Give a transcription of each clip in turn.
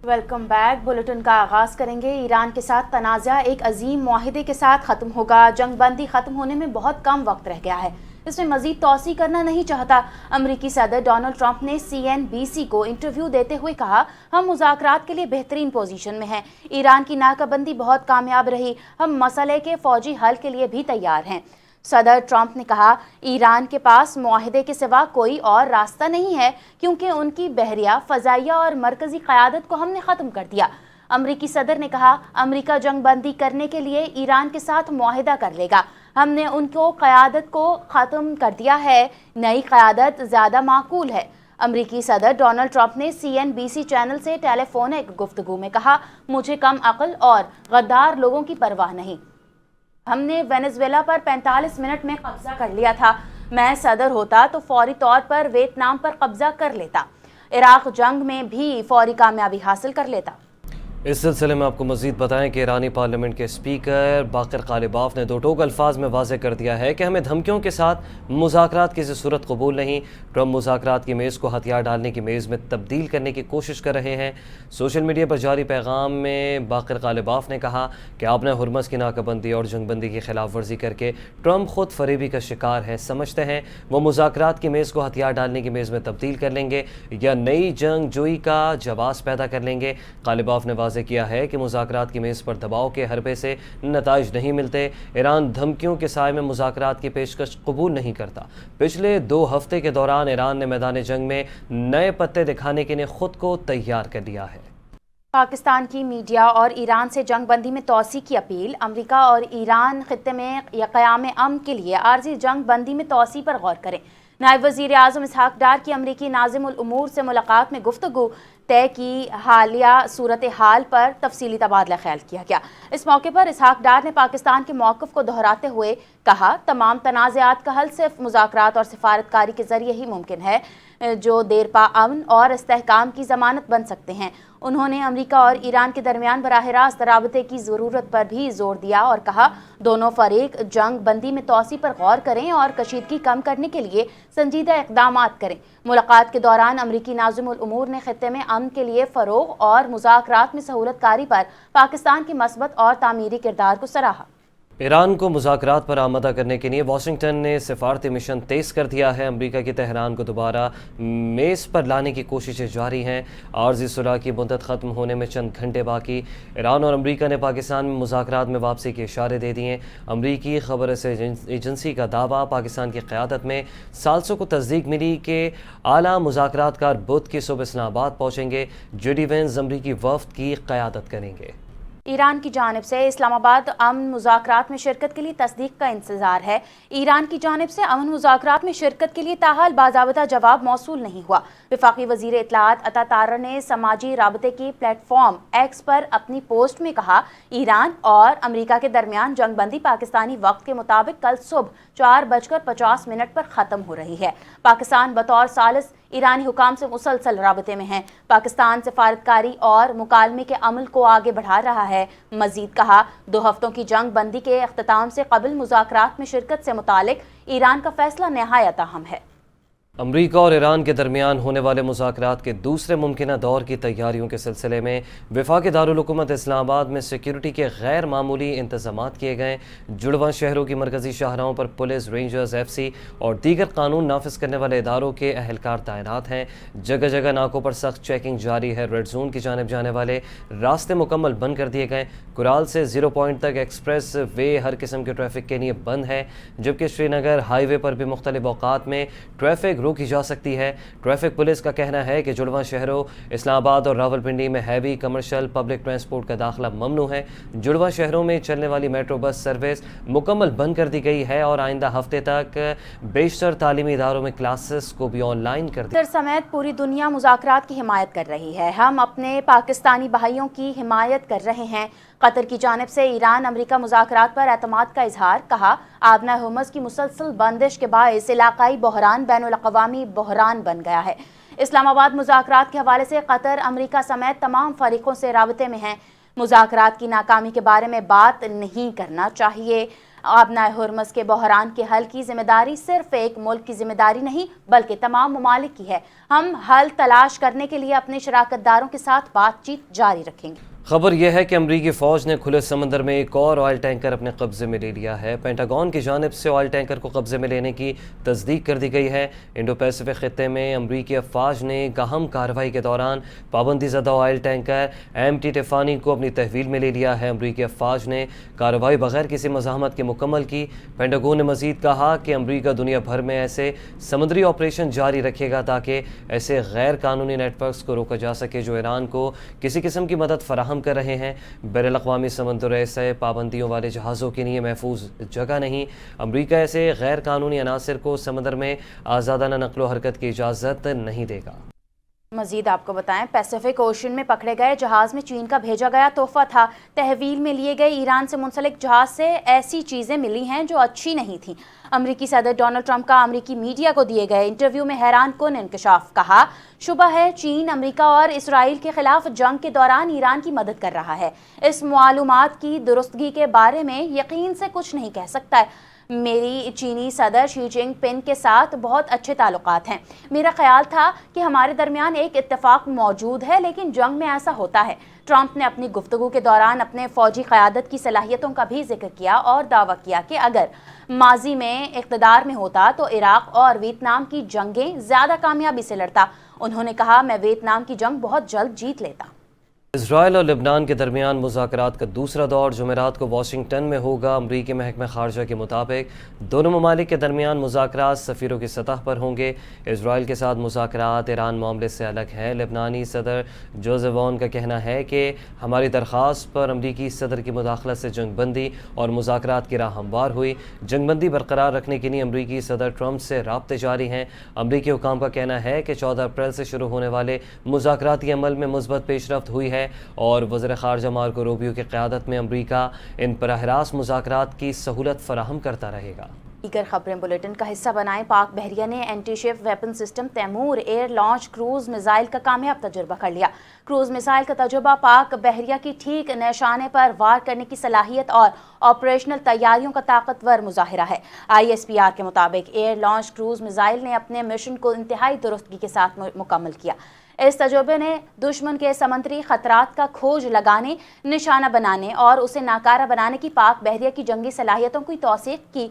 Welcome back. Bulletin का आगाज करेंगे। ईरान के साथ तनाज़ा एक अजीम मुआहिदे के साथ ख़त्म होगा। जंग बंदी ख़त्म होने में बहुत कम वक्त रह गया है, इसमें मजीद तोसी करना नहीं चाहता। अमरीकी सदर डोनाल्ड ट्रंप ने CNBC को इंटरव्यू देते हुए कहा, हम मुज़ाकरात के लिए बेहतरीन पोजीशन में हैं। ईरान की नाकाबंदी बहुत कामयाब रही। हम मसले के फौजी हल के लिए भी तैयार हैं। सदर ट्रंप ने कहा, ईरान के पास मुआहिदे के सिवा कोई और रास्ता नहीं है, क्योंकि उनकी बहरिया, फ़ज़ाइया और मरकज़ी क़यादत को हमने ख़त्म कर दिया। अमरीकी सदर ने कहा, अमरीका जंग बंदी करने के लिए ईरान के साथ मुआहिदा कर लेगा। हमने उनको क़यादत को ख़त्म कर दिया है। नई क़यादत ज़्यादा माकूल है। अमरीकी सदर डोनाल्ड ट्रंप ने CNBC चैनल से टेलीफोनिक गुफ्तगू में कहा, मुझे कम अक्ल और गद्दार लोगों की परवाह नहीं। हमने वेनेजुएला पर 45 मिनट में कब्जा कर लिया था। मैं सदर होता तो फौरी तौर पर वियतनाम पर कब्जा कर लेता। इराक जंग में भी फौरी कामयाबी हासिल कर लेता। इस सिलसिले में आपको मज़ीद बताएं कि ईरानी पार्लियामेंट के स्पीकर बाकर कालिबाफ ने दो टोक अल्फाज में वाज़ेह कर दिया है कि हमें धमकियों के साथ मुज़ाकरात किसी सूरत कबूल नहीं। ट्रंप मुज़ाकरात की मेज़ को हथियार डालने की मेज़ में तब्दील करने की कोशिश कर रहे हैं। सोशल मीडिया पर जारी पैगाम में बाकर कालिबाफ ने कहा कि आपने हुर्मस की नाकाबंदी और जंगबंदी की खिलाफ वर्जी करके ट्रंप खुद फरेबी का शिकार है। समझते हैं वो मुज़ाकरात की मेज़ को हथियार डालने की मेज़ में तब्दील कर लेंगे या नई जंग जोई का जवाब पैदा कर लेंगे। कालिबाफ ने किया है कि मुज़ाकरात की मेज़ पर दबाव के हरबे से नताइज नहीं मिलते। ईरान धमकियों के साए में मुज़ाकरात की पेशकश कबूल नहीं करता। पिछले 2 हफ्ते के दौरान ईरान ने मैदान जंग में नए पत्ते दिखाने के लिए खुद को तैयार कर लिया है। पाकिस्तान की मीडिया और ईरान से जंग बंदी में तोसी की अपील। अमरीका और ईरान खित्ते में क़याम अमन के लिए आर्जी जंग बंदी में तोसी पर गौर करें। नायब वज़ीर आज़म इसहाक डार की अमरीकी नाज़िमुल उमूर से मुलाकात में गुफ्तगू तय की हालिया सूरत हाल पर तफसीली तबादला ख्याल किया गया। इस मौके पर इसहाक डार ने पाकिस्तान के मौक़िफ़ को दोहराते हुए कहा, तमाम तनाज़ात का हल सिर्फ मुज़ाकरात और सिफारतकारी के ज़रिए ही मुमकिन है, जो देरपा अमन और इस्तेहकाम की ज़मानत बन सकते हैं। उन्होंने अमरीका और ईरान के दरमियान बराह रास्त राबते की ज़रूरत पर भी जोर दिया और कहा, दोनों फरीक जंग बंदी में तोसी पर गौर करें और कशीदगी कम करने के लिए संजीदा इक़दामात करें। मुलाकात के दौरान अमरीकी नाज़िमुल उमूर ने खित्ते में अमन के लिए फ़रोग़ और मुज़ाकरात में सहूलत कारी पर पाकिस्तान की मस्बत और तामीरी किरदार को सराहा। ईरान को मुज़ाकरात पर आमादा करने के लिए वाशिंगटन ने सिफारती मिशन तेज़ कर दिया है। अमरीका की तेहरान को दोबारा मेज़ पर लाने की कोशिशें जारी हैं। आर्जी सुलह की मुद्दत ख़त्म होने में चंद घंटे बाकी। ईरान और अमरीका ने पाकिस्तान में मुज़ाकरात में वापसी के इशारे दे दिए। अमरीकी खबर एजेंसी का दावा, पाकिस्तान की क़यादत में सालसों को तस्दीक मिली कि आला मुज़ाकरातकार बुध की सुबह इस्लामाबाद पहुँचेंगे। JD Vance अमरीकी वफ़द की क़यादत करेंगे। ईरान की जानिब से इस्लामाबाद अमन मुज़ाकरात में शिरकत के लिए तस्दीक का इंतज़ार है। ईरान की जानिब से अमन मुज़ाकरात में शिरकत के लिए ताहाल बाज़ाबता जवाब मौसूल नहीं हुआ। वफाकी वज़ीर इत्तलाआत अता तारा ने समाजी राबते की प्लेटफॉर्म X पर अपनी पोस्ट में कहा, ईरान और अमरीका के दरमियान जंग बंदी पाकिस्तानी वक्त के मुताबिक कल सुबह 4:50 पर ख़त्म हो रही है। पाकिस्तान बतौर सालिस ईरानी हुकाम से मुसलसल राबते में है। पाकिस्तान सिफारतकारी और मुकालमे के अमल को आगे बढ़ा रहा है। मजीद कहा, 2 हफ्तों की जंग बंदी के अख्ताम से कबल मुज़ाकरात में शिरकत से मुतालिक ईरान का फैसला नहायत अहम है। अमरीका और ईरान के दरमियान होने वाले मुज़ाकरात के दूसरे मुमकिना दौर की तैयारियों के सिलसिले में वफाकी दारुल हुकूमत इस्लामाबाद में सिक्योरिटी के गैर मामूली इंतज़ामात किए गए। जुड़वां शहरों की मरकज़ी शाहराहों पर पुलिस, रेंजर्स, FC और दीगर कानून नाफिज करने वाले इदारों के अहलकार तैनात हैं। जगह जगह नाकों पर सख्त चेकिंग जारी है। रेड जोन की जानिब जाने वाले रास्ते मुकम्मल बंद कर दिए गए। कुराल से 0 पॉइंट तक एक्सप्रेस वे हर किस्म के ट्रैफिक के लिए बंद है, जबकि श्रीनगर हाईवे पर भी मुख्तलिफ औकात में ट्रैफिक रोकी जा सकती है। ट्रैफिक पुलिस का कहना है कि जुड़वां शहरों इस्लामाबाद और रावलपिंडी में हैवी कमर्शियल पब्लिक ट्रांसपोर्ट का दाखिला ममनू है। जुड़वां शहरों में चलने वाली मेट्रो बस सर्विस मुकम्मल बंद कर दी गई है और आइंदा हफ्ते तक बेशतर तालीमी इदारों में क्लासेस को भी ऑनलाइन कर दिया। समेत पूरी दुनिया मुज़ाकरात की हिमायत कर रही है। हम अपने पाकिस्तानी भाइयों की हिमायत कर रहे हैं। कतर की जानिब से ईरान अमरीका मुज़ाकरात पर एतमाद का इजहार। कहा, आबना हुर्मुज़ की मुसलसल बंदिश के बायस इलाकाई बहरान बैनुल-अक़वामी बहरान बन गया है। इस्लामाबाद मुज़ाकरात के हवाले से कतर अमरीका समेत तमाम फरीकों से राबते में हैं। مذاکرات کی ناکامی کے بارے میں بات نہیں کرنا چاہیے۔ آبنائے ہرمز کے بحران کے حل کی ذمہ داری صرف ایک ملک کی ذمہ داری نہیں بلکہ تمام ممالک کی ہے۔ ہم حل تلاش کرنے کے لیے اپنے شراکت داروں کے ساتھ بات چیت جاری رکھیں گے۔ خبر یہ ہے کہ امریکی فوج نے کھلے سمندر میں ایک اور آئل ٹینکر اپنے قبضے میں لے لیا ہے۔ پینٹاگون کی جانب سے آئل ٹینکر کو قبضے میں لینے کی تصدیق کر دی گئی ہے۔ انڈو پیسیفک خطے میں امریکی افواج نے گہم کارروائی کے دوران پابندی زدہ آئل ٹینکر MT ٹیفانی کو اپنی تحویل میں لے لیا ہے۔ امریکی افواج نے کارروائی بغیر کسی مزاحمت کے مکمل کی۔ پینٹاگون نے مزید کہا کہ امریکہ دنیا بھر میں ایسے سمندری آپریشن جاری رکھے گا تاکہ ایسے غیر قانونی نیٹ ورکس کو روکا جا سکے جو ایران کو کسی قسم کی مدد فراہم کر رہے ہیں۔ بین الاقوامی سمندر ایسے پابندیوں والے جہازوں کے لیے محفوظ جگہ نہیں۔ امریکہ ایسے غیر قانونی عناصر کو سمندر میں آزادانہ نقل و حرکت کی اجازت نہیں دے گا۔ مزید آپ کو بتائیں، پیسیفک اوشن میں پکڑے گئے جہاز میں چین کا بھیجا گیا تحفہ تھا۔ تحویل میں لیے گئے ایران سے منسلک جہاز سے ایسی چیزیں ملی ہیں جو اچھی نہیں تھیں۔ امریکی صدر ڈونلڈ ٹرمپ کا امریکی میڈیا کو دیے گئے انٹرویو میں حیران کن انکشاف۔ کہا، شبہ ہے چین امریکہ اور اسرائیل کے خلاف جنگ کے دوران ایران کی مدد کر رہا ہے۔ اس معلومات کی درستگی کے بارے میں یقین سے کچھ نہیں کہہ سکتا ہے۔ میری چینی صدر شی جن پنگ کے ساتھ بہت اچھے تعلقات ہیں۔ میرا خیال تھا کہ ہمارے درمیان ایک اتفاق موجود ہے، لیکن جنگ میں ایسا ہوتا ہے۔ ٹرمپ نے اپنی گفتگو کے دوران اپنے فوجی قیادت کی صلاحیتوں کا بھی ذکر کیا اور دعویٰ کیا کہ اگر ماضی میں اقتدار میں ہوتا تو عراق اور ویتنام کی جنگیں زیادہ کامیابی سے لڑتا۔ انہوں نے کہا، میں ویتنام کی جنگ بہت جلد جیت لیتا۔ اسرائیل اور لبنان کے درمیان مذاکرات کا دوسرا دور جمعرات کو واشنگٹن میں ہوگا۔ امریکی محکمہ خارجہ کے مطابق دونوں ممالک کے درمیان مذاکرات سفیروں کی سطح پر ہوں گے۔ اسرائیل کے ساتھ مذاکرات ایران معاملے سے الگ ہیں۔ لبنانی صدر جوزف اون کا کہنا ہے کہ ہماری درخواست پر امریکی صدر کی مداخلت سے جنگ بندی اور مذاکرات کی راہ ہموار ہوئی۔ جنگ بندی برقرار رکھنے کے لیے امریکی صدر ٹرمپ سے رابطے جاری ہیں۔ امریکی حکام کا کہنا ہے کہ 14 اپریل سے شروع ہونے والے مذاکراتی عمل میں مثبت پیش رفت ہوئی ہے اور وزیر خارجہ مارکو روبیو کی قیادت میں امریکہ ان براہ راست مذاکرات کی سہولت فراہم کرتا رہے گا۔ دیگر خبریں بلیٹن کا حصہ بنائیں۔ پاک بحریہ نے anti ship weapon system Taimur air launch cruise missile کا کامیاب تجربہ کر لیا۔ کروز میزائل کا تجربہ پاک بحریہ کی ٹھیک نشانے پر وار کرنے کی صلاحیت اور آپریشنل تیاریوں کا طاقتور مظاہرہ ہے۔ ISPR کے مطابق ایئر لانچ کروز میزائل نے اپنے مشن کو انتہائی درستگی کے ساتھ مکمل کیا۔ اس تجربے نے دشمن کے سمندری خطرات کا کھوج لگانے، نشانہ بنانے اور اسے ناکارہ بنانے کی پاک بحریہ کی جنگی صلاحیتوں کی توثیق کی۔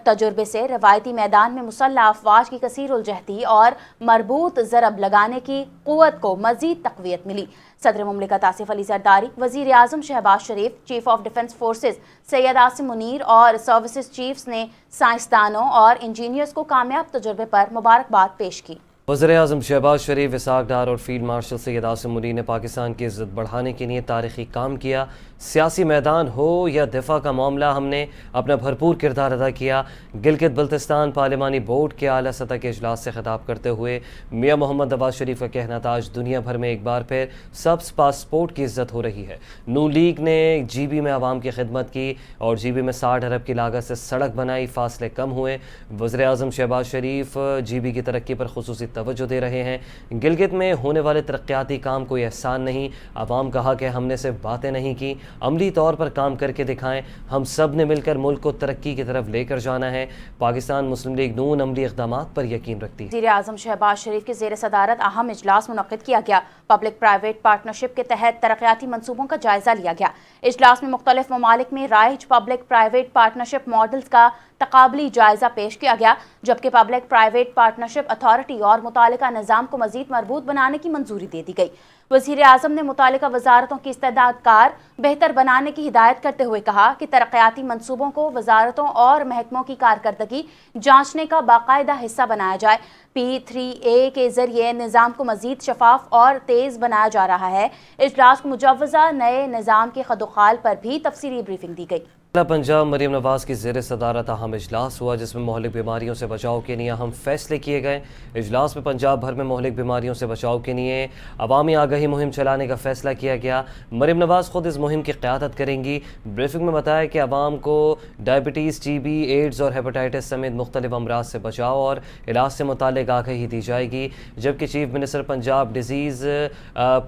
تجربے سے روایتی میدان میں مسلح افواج کی کثیر الجہتی اور مربوط ضرب لگانے کی قوت کو مزید تقویت ملی۔ صدر مملکت آصف علی زرداری، وزیر اعظم شہباز شریف، chief of defence forces Syed Asim Munir اور سروسز چیفز نے سائنسدانوں اور انجینئرز کو کامیاب تجربے پر مبارکباد پیش کی۔ وزیر اعظم شہباز شریف، اسحاق ڈار اور فیلڈ مارشل سید عاصم منیر نے پاکستان کی عزت بڑھانے کے لیے تاریخی کام کیا۔ سیاسی میدان ہو یا دفاع کا معاملہ، ہم نے اپنا بھرپور کردار ادا کیا۔ گلگت بلتستان پارلیمانی بورڈ کے اعلیٰ سطح کے اجلاس سے خطاب کرتے ہوئے میاں محمد نواز شریف کا کہنا تھا، آج دنیا بھر میں ایک بار پھر سبز پاسپورٹ کی عزت ہو رہی ہے۔ نون لیگ نے GB میں عوام کی خدمت کی اور GB میں 60 ارب کی لاگت سے سڑک بنائی، فاصلے کم ہوئے۔ وزیر اعظم شہباز شریف GB کی ترقی پر خصوصی توجہ دے رہے ہیں۔ گلگت میں ہونے والے ترقیاتی کام کوئی احسان نہیں۔ عوام کہا کہ ہم نے صرف باتیں نہیں کی، عملی طور پر کام کر کے دکھائیں۔ ہم سب نے مل کر ملک کو ترقی کی طرف لے کر جانا ہے۔ پاکستان مسلم لیگ نون عملی اقدامات پر یقین رکھتی ہے۔ وزیر اعظم شہباز شریف کے زیر صدارت اہم اجلاس منعقد کیا گیا۔ پبلک پرائیویٹ پارٹنرشپ کے تحت ترقیاتی منصوبوں کا جائزہ لیا گیا۔ اجلاس میں مختلف ممالک میں رائج پبلک پرائیویٹ پارٹنرشپ ماڈلز کا تقابلی جائزہ پیش کیا گیا، جبکہ پبلک پرائیویٹ پارٹنرشپ اتھارٹی اور متعلقہ نظام کو مزید مربوط بنانے کی منظوری دے دی گئی۔ وزیر اعظم نے متعلقہ وزارتوں کی استعداد کار بہتر بنانے کی ہدایت کرتے ہوئے کہا کہ ترقیاتی منصوبوں کو وزارتوں اور محکموں کی کارکردگی جانچنے کا باقاعدہ حصہ بنایا جائے۔ P3A کے ذریعے نظام کو مزید شفاف اور تیز بنایا جا رہا ہے۔ اجلاس کو مجوزہ نئے نظام کے خد و خال پر بھی تفصیلی بریفنگ دی گئی۔ पंजाब मरीम नवाज की ज़ेर सदारत अहम इजलास हुआ जिसमें मोहलिक बीमारियों से बचाव के लिए अहम फैसले किए गए। इजलास में पंजाब भर में मोहलिक बीमारियों से बचाव के लिए अवामी आगाही मुहिम चलाने का फैसला किया गया। मरीम नवाज खुद इस मुहिम की क़यादत करेंगी। ब्रीफिंग में बताया कि आवाम को डायबिटीज़, TB, एड्स और हेपेटाइटिस समेत मुख्तलिफ अमराज से बचाव और इलाज से मुताल्लिक़ आगाही दी जाएगी। जबकि chief minister Punjab disease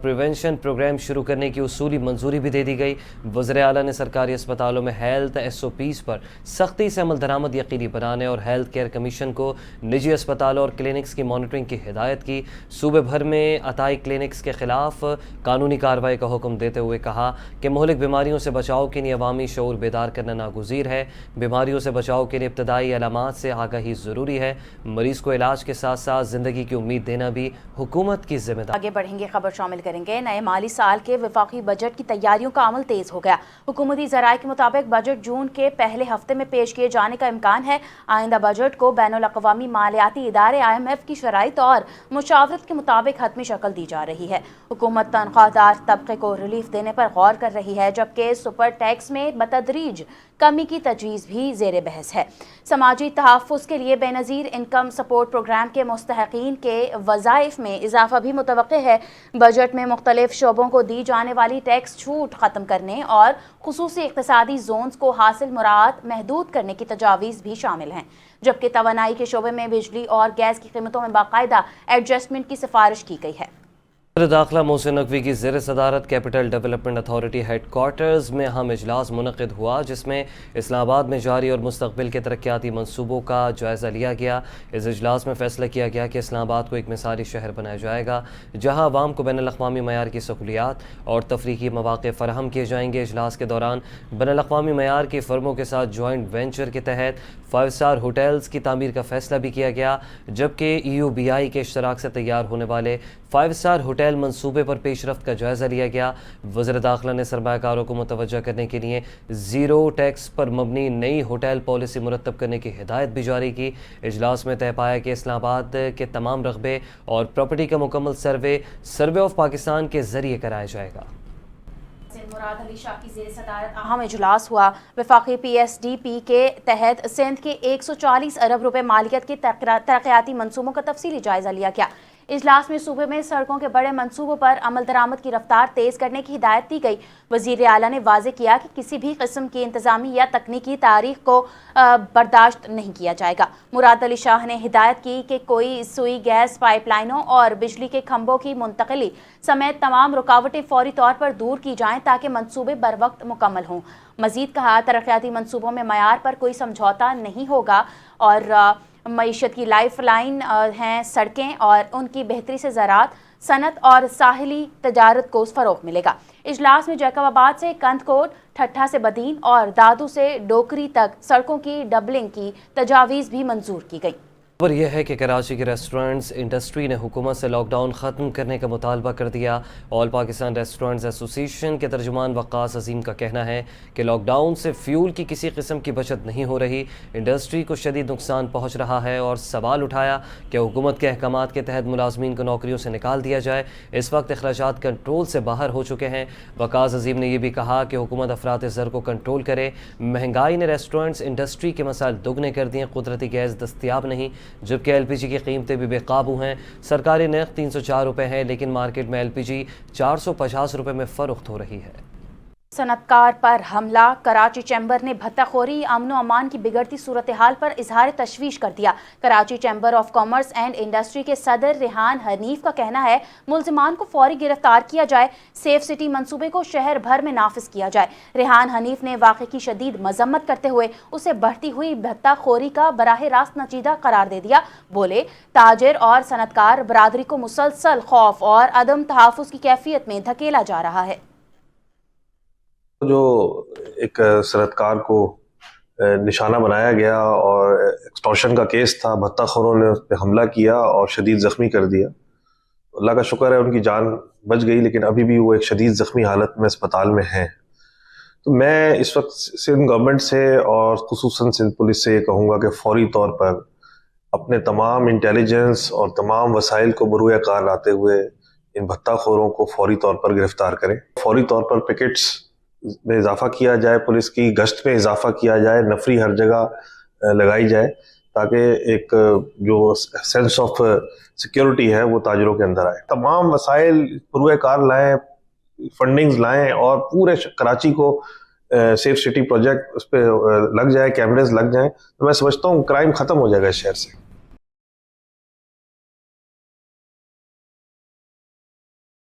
prevention programme शुरू करने की उसूली मंजूरी भी दे दी गई। वज़ीर आला ने सरकारी अस्पतालों में हेल्थ SOPs पर सख्ती से अमल दरामद यकीनी बनाने और हेल्थ केयर कमीशन को निजी अस्पतालों और क्लिनिक्स की मॉनिटरिंग की हिदायत की। सूबे भर में अताई क्लिनिक्स के खिलाफ कानूनी कार्रवाई का हुक्म देते हुए कहा कि मोहलिक बीमारियों से बचाव के लिए अवामी शऊर बेदार करना नागुज़ीर है। बीमारियों से बचाव के लिए इब्तदाई अलामात से आगाही ज़रूरी है। मरीज़ को इलाज के साथ साथ ज़िंदगी की उम्मीद देना भी हुकूमत की जिम्मेदारी। आगे बढ़ेंगे, खबर शामिल करेंगे। नए माली साल के वफाकी बजट की तैयारियों का अमल तेज हो गया। हुकूमती ज़राए के मुताबिक बजट जून के पहले हफ्ते में पेश किए जाने का इम्कान है। आइंदा बजट को बैनुल अक़वामी मालियाती इदारे IMF की शराइत और मुशावरत के मुताबिक हतमी शक्ल दी जा रही है। हुकूमत तनख्वाहदार तबके को रिलीफ देने पर गौर कर रही है, जबकि सुपर टैक्स में बतदरीज कमी की तजवीज़ भी ज़ेर बहस है। समाजी तहफ़्फ़ुज़ के लिए बेनज़ीर इनकम सपोर्ट प्रोग्राम के मुस्तहक़ीन के वज़ाइफ में इजाफा भी मुतवक्के है। बजट में मुख्तलिफ शोबों को दी जाने वाली टैक्स छूट ख़त्म करने और खुसूसी इक़्तिसादी जोन्स को हासिल मुराद महदूद करने की तजावीज़ भी शामिल हैं। जबकि तवानाई के शोबे में बिजली और गैस की कीमतों में बाकायदा एडजस्टमेंट की सिफारिश की गई है। दाखिला मोहसिन नकवी की ज़ेर सदारत कैपिटल डेवलपमेंट अथॉरिटी हेडक्वार्टर्स में अहम इजलास मुनक़िद हुआ जिसमें इस्लामाबाद में जारी और मुस्तक़बिल के तरक्याती मनसूबों का जायज़ा लिया गया। इस इजलास में फ़ैसला किया गया कि इस्लामाबाद को एक मिसाली शहर बनाया जाएगा जहाँ आवाम को बैनुल-अक़वामी मयार की सहूलियात और तफरीकी मौक़े फ़राहम किए जाएंगे। इजलास के दौरान बैनुल-अक़वामी मयार की फ़र्मों के साथ जॉइंट वेंचर के तहत 5 स्टार होटल्स की तामीर का फ़ैसला भी किया गया। जबकि EUBI के इश्तराक से तैयार होने वाले 5 स्टार होटल मंसूबे पर पेशरफ्त का जायज़ा लिया गया। वज़ीर दाखिला ने सरमायाकारों को मुतवज्जह करने के लिए ज़ीरो टैक्स पर मबनी नई होटल पॉलिसी मुरतब करने की हिदायत भी जारी की। इजलास में तय पाया कि इस्लामाबाद के तमाम रकबे और प्रॉपर्टी का मुकम्मल सर्वे ऑफ पाकिस्तान के ज़रिए कराया जाएगा। मुराद अली शाह की ज़ेर सदारत अहम इजलास हुआ। वफाकी PSDP के तहत सिंध के 140 अरब रुपए मालियत के तरक्याती मनसूबों का तफसीली जायज़ा लिया गया। इजलास में सूबे में सड़कों के बड़े मंसूबों पर अमल दरामद की रफ्तार तेज़ करने की हिदायत दी गई। वज़ीर आला ने वाज़ेह किया कि किसी भी किस्म की इंतज़ामी या तकनीकी तारीख को बर्दाश्त नहीं किया जाएगा। मुराद अली शाह ने हिदायत की कि कोई सुई गैस पाइपलाइनों और बिजली के खंभों की मुंतकिली समेत तमाम रुकावटें फौरी तौर पर दूर की जाएँ ताकि मंसूबे बर वक्त मुकम्मल हों। मज़ीद कहा, तरक्याती मंसूबों में मयार पर कोई समझौता नहीं होगा और मईशत की लाइफ लाइन हैं सड़कें और उनकी बेहतरी से ज़राअत, सनत और साहिली तजारत को फ़रोग़ मिलेगा। इजलास में जैकबाबाद से कंदकोट, ठट्ठा से बदीन और दादू से डोकरी तक सड़कों की डबलिंग की तजावीज़ भी मंजूर की गई। खबर यह है कि कराची के रेस्टोरेंट्स इंडस्ट्री ने हुकूमत से लॉकडाउन ख़त्म करने का मुतालबा कर दिया। ऑल पाकिस्तान रेस्टोरेंट्स एसोसिएशन के तर्जुमान वक़ास अजीम का कहना है कि लॉकडाउन से फ्यूल की किसी किस्म की बचत नहीं हो रही, इंडस्ट्री को शदीद नुकसान पहुँच रहा है और सवाल उठाया कि हुकूमत के अहकामात के तहत मुलाजमीन को नौकरियों से निकाल दिया जाए। इस वक्त अखराजात कंट्रोल से बाहर हो चुके हैं। वक़ास अजीम ने यह भी कहा कि हुकूमत अफरात ज़र को कंट्रोल करे। महंगाई ने रेस्टोरेंट्स इंडस्ट्री के मसाइल दुगने कर दिए। कुदरती गैस दस्तियाब नहीं, जबकि LPG की कीमतें भी बेकाबू हैं। सरकारी नर्ख 304 रुपये है, लेकिन मार्केट में LPG 450 रुपये में फ़रोख्त हो रही है। सनतकार पर हमला। कराची चैम्बर ने भत्ताखोरी, अमन अमान की बिगड़ती सूरत हाल पर इजहार तशवीश कर दिया। Karachi chamber of commerce and industry के सदर रेहान हनीफ का कहना है मुल्जिमान को फौरी गिरफ्तार किया जाए, सेफ सिटी मंसूबे को शहर भर में नाफिज किया जाए। रेहान हनीफ ने वाक़े की शदीद मजम्मत करते हुए उसे बढ़ती हुई भत्ताखोरी का बराह रास्त नतीजा करार दे दिया। बोले, ताजिर और सनतकार बरादरी को मुसलसल खौफ और अदम तहफ़्फ़ुज़ की कैफियत में धकेला जा रहा है। जो एक सनतकार को निशाना बनाया गया और एक्सटॉर्शन का केस था, भत्ताखोरों ने उस पर हमला किया और शदीद ज़ख्मी कर दिया। अल्लाह का शुक्र है उनकी जान बच गई, लेकिन अभी भी वो एक शदीद ज़ख्मी हालत में अस्पताल में हैं। तो मैं इस वक्त सिंध गवर्नमेंट से और खुसूसन सिंध पुलिस से ये कहूँगा कि फ़ौरी तौर पर अपने तमाम इंटेलिजेंस और तमाम वसाइल को बरूए कार लाते हुए इन भत्ताखोरों को फौरी तौर पर गिरफ्तार करें। फौरी तौर पर पिकेट्स میں اضافہ کیا جائے, پولیس کی گشت میں اضافہ کیا جائے, نفری ہر جگہ لگائی جائے تاکہ ایک جو سینس آف سیکیورٹی ہے وہ تاجروں کے اندر آئے. تمام وسائل پروئے کار لائیں, فنڈنگز لائیں اور پورے کراچی کو سیف سٹی پروجیکٹ اس پہ لگ جائے, کیمریز لگ جائیں, تو میں سمجھتا ہوں کرائم ختم ہو جائے گا اس شہر سے.